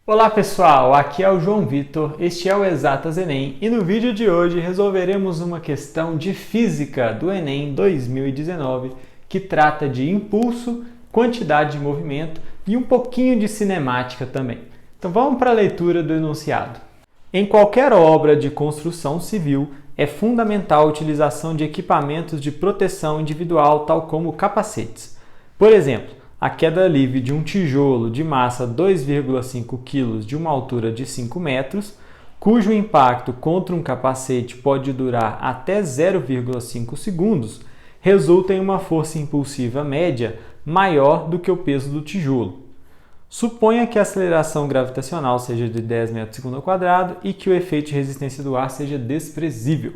Olá pessoal, aqui é o João Vitor, este é o Exatas Enem e no vídeo de hoje resolveremos uma questão de física do Enem 2019 que trata de impulso, quantidade de movimento e um pouquinho de cinemática também. Então vamos para a leitura do enunciado. Em qualquer obra de construção civil é fundamental a utilização de equipamentos de proteção individual tal como capacetes. Por exemplo, a queda livre de um tijolo de massa 2,5 kg de uma altura de 5 metros, cujo impacto contra um capacete pode durar até 0,5 segundos, resulta em uma força impulsiva média maior do que o peso do tijolo. Suponha que a aceleração gravitacional seja de 10 m²² e que o efeito de resistência do ar seja desprezível.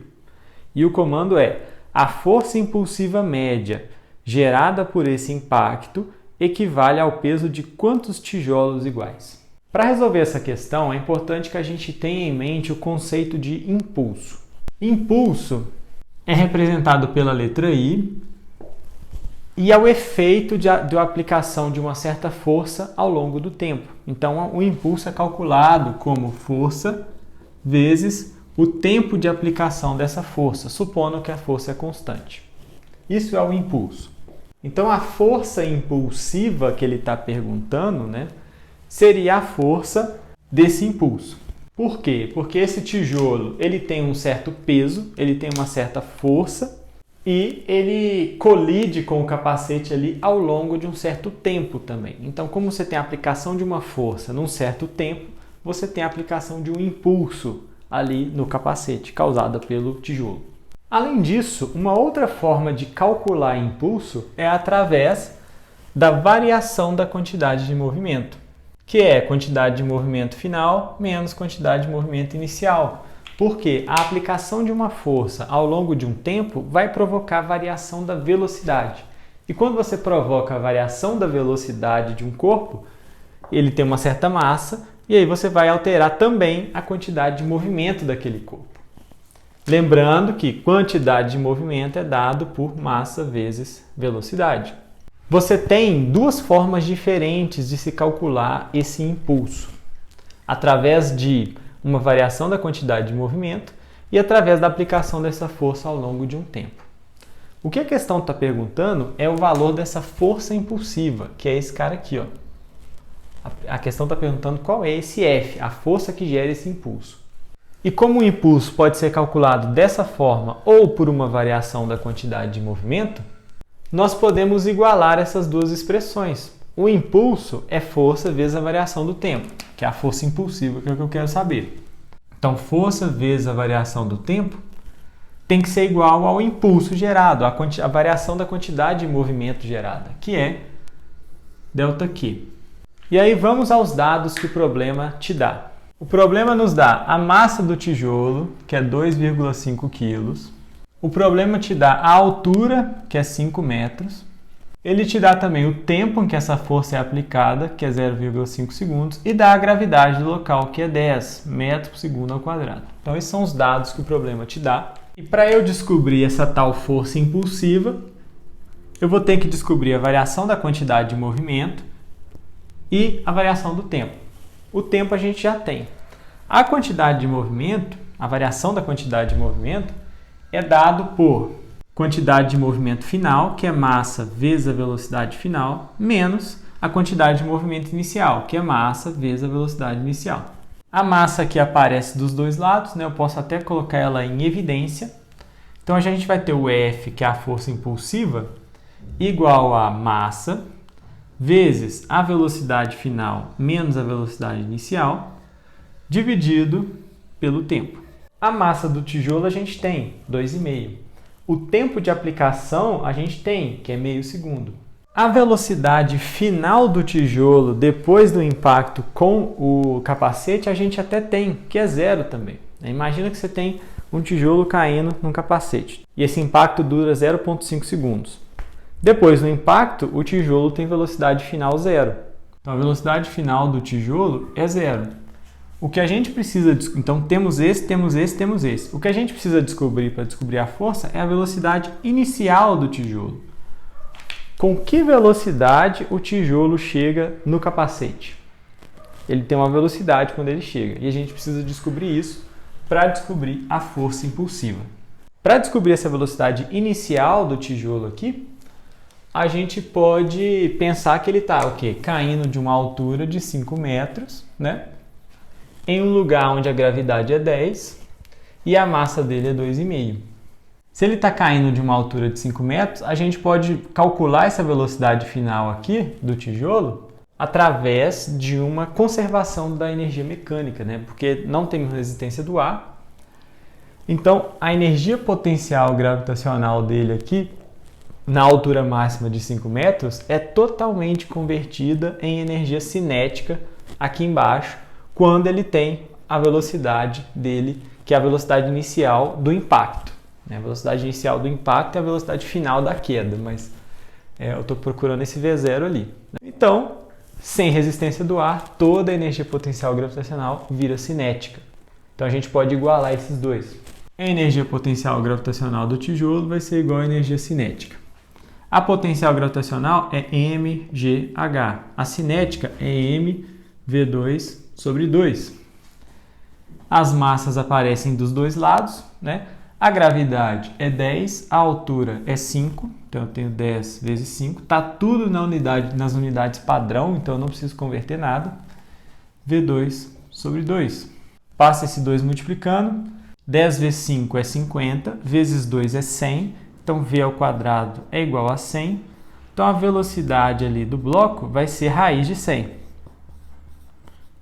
E o comando é: a força impulsiva média gerada por esse impacto equivale ao peso de quantos tijolos iguais? Para resolver essa questão, é importante que a gente tenha em mente o conceito de impulso. Impulso é representado pela letra I e é o efeito de aplicação de uma certa força ao longo do tempo. Então, o impulso é calculado como força vezes o tempo de aplicação dessa força, supondo que a força é constante. Isso é o impulso. Então, a força impulsiva que ele está perguntando, seria a força desse impulso. Por quê? Porque esse tijolo ele tem um certo peso, ele tem uma certa força e ele colide com o capacete ali ao longo de um certo tempo também. Então, como você tem a aplicação de uma força num certo tempo, você tem a aplicação de um impulso ali no capacete, causada pelo tijolo. Além disso, uma outra forma de calcular impulso é através da variação da quantidade de movimento, que é quantidade de movimento final menos quantidade de movimento inicial, porque a aplicação de uma força ao longo de um tempo vai provocar variação da velocidade. E quando você provoca a variação da velocidade de um corpo, ele tem uma certa massa, e aí você vai alterar também a quantidade de movimento daquele corpo. Lembrando que quantidade de movimento é dado por massa vezes velocidade. Você tem duas formas diferentes de se calcular esse impulso. Através de uma variação da quantidade de movimento e através da aplicação dessa força ao longo de um tempo. O que a questão está perguntando é o valor dessa força impulsiva, que é esse cara aqui. A questão está perguntando qual é esse F, a força que gera esse impulso. E como o impulso pode ser calculado dessa forma ou por uma variação da quantidade de movimento, nós podemos igualar essas duas expressões. O impulso é força vezes a variação do tempo, que é a força impulsiva, que é o que eu quero saber. Então, força vezes a variação do tempo tem que ser igual ao impulso gerado, a variação da quantidade de movimento gerada, que é ΔQ. E aí vamos aos dados que o problema te dá. O problema nos dá a massa do tijolo, que é 2,5 kg. O problema te dá a altura, que é 5 metros. Ele te dá também o tempo em que essa força é aplicada, que é 0,5 segundos. E dá a gravidade do local, que é 10 metros por segundo ao quadrado. Então, esses são os dados que o problema te dá. E para eu descobrir essa tal força impulsiva, eu vou ter que descobrir a variação da quantidade de movimento e a variação do tempo. O tempo a gente já tem. A quantidade de movimento, a variação da quantidade de movimento, é dado por quantidade de movimento final, que é massa vezes a velocidade final, menos a quantidade de movimento inicial, que é massa vezes a velocidade inicial. A massa aqui aparece dos dois lados, eu posso até colocar ela em evidência. Então a gente vai ter o F, que é a força impulsiva, igual a massa vezes a velocidade final menos a velocidade inicial, dividido pelo tempo. A massa do tijolo a gente tem, 2,5. O tempo de aplicação a gente tem, que é meio segundo. A velocidade final do tijolo depois do impacto com o capacete a gente até tem, que é 0 também. Imagina que você tem um tijolo caindo num capacete e esse impacto dura 0,5 segundos. Depois do impacto, o tijolo tem velocidade final 0. Então, a velocidade final do tijolo é 0. O que a gente precisa... Então, temos esse. O que a gente precisa descobrir para descobrir a força é a velocidade inicial do tijolo. Com que velocidade o tijolo chega no capacete? ele tem uma velocidade quando ele chega. E a gente precisa descobrir isso para descobrir a força impulsiva. Para descobrir essa velocidade inicial do tijolo aqui, a gente pode pensar que ele está caindo de uma altura de 5 metros, né? Em um lugar onde a gravidade é 10 e a massa dele é 2,5. Se ele está caindo de uma altura de 5 metros, a gente pode calcular essa velocidade final aqui do tijolo através de uma conservação da energia mecânica, né? Porque não tem resistência do ar. Então, a energia potencial gravitacional dele aqui, na altura máxima de 5 metros, é totalmente convertida em energia cinética aqui embaixo, quando ele tem a velocidade dele, que é a velocidade inicial do impacto. A velocidade inicial do impacto é a velocidade final da queda, mas eu estou procurando esse V0 ali. Então, sem resistência do ar, toda a energia potencial gravitacional vira cinética. Então, a gente pode igualar esses dois. A energia potencial gravitacional do tijolo vai ser igual à energia cinética. A potencial gravitacional é mgh. A cinética é mv2 sobre 2. As massas aparecem dos dois lados, né? A gravidade é 10, a altura é 5, então eu tenho 10 vezes 5. Está tudo nas unidades padrão, então eu não preciso converter nada. V2 sobre 2. Passa esse 2 multiplicando. 10 vezes 5 é 50, vezes 2 é 100. Então, v ao quadrado é igual a 100. Então, a velocidade ali do bloco vai ser raiz de 100,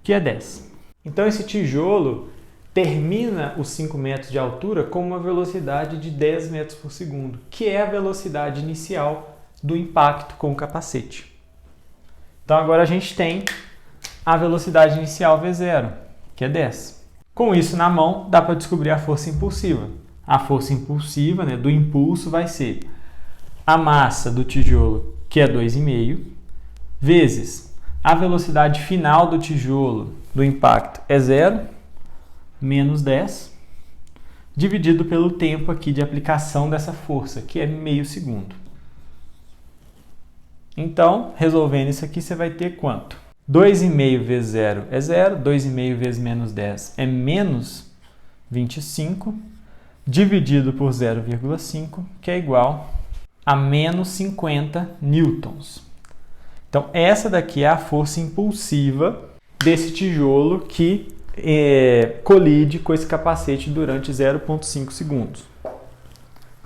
que é 10. Então, esse tijolo termina os 5 metros de altura com uma velocidade de 10 metros por segundo, que é a velocidade inicial do impacto com o capacete. Então, agora a gente tem a velocidade inicial V0, que é 10. Com isso na mão, dá para descobrir a força impulsiva. A força impulsiva, né, do impulso vai ser a massa do tijolo, que é 2,5, vezes a velocidade final do tijolo do impacto é 0, menos 10, dividido pelo tempo aqui de aplicação dessa força, que é meio segundo. Então, resolvendo isso aqui, você vai ter quanto? 2,5 vezes 0 é 0, 2,5 vezes menos 10 é menos 25, dividido por 0,5, que é igual a menos 50 newtons. Então, essa daqui é a força impulsiva desse tijolo que colide com esse capacete durante 0,5 segundos.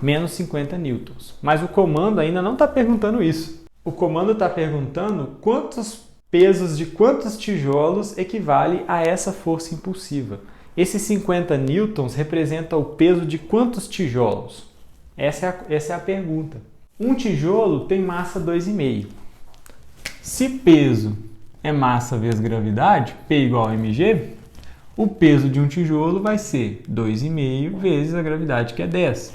Menos 50 newtons. Mas o comando ainda não está perguntando isso. O comando está perguntando quantos pesos de quantos tijolos equivale a essa força impulsiva. Esses 50 newtons representa o peso de quantos tijolos? Essa é a pergunta. Um tijolo tem massa 2,5. Se peso é massa vezes gravidade, P igual a mg, o peso de um tijolo vai ser 2,5 vezes a gravidade, que é 10.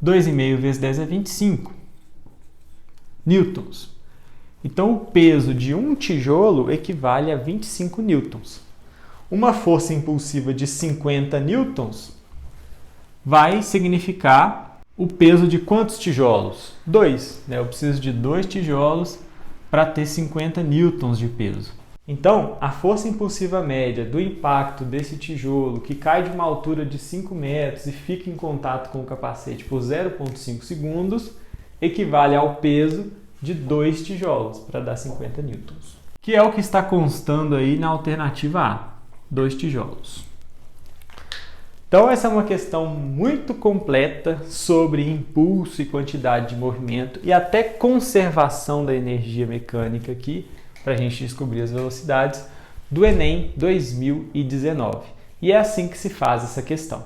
2,5 vezes 10 é 25 newtons. Então, o peso de um tijolo equivale a 25 newtons. Uma força impulsiva de 50 newtons vai significar o peso de quantos tijolos? 2. Eu preciso de 2 tijolos para ter 50 newtons de peso. Então, a força impulsiva média do impacto desse tijolo, que cai de uma altura de 5 metros e fica em contato com o capacete por 0,5 segundos, equivale ao peso de 2 tijolos, para dar 50 newtons. Que é o que está constando aí na alternativa A, 2 tijolos. Então, essa é uma questão muito completa sobre impulso e quantidade de movimento e até conservação da energia mecânica aqui, para a gente descobrir as velocidades do Enem 2019. E é assim que se faz essa questão.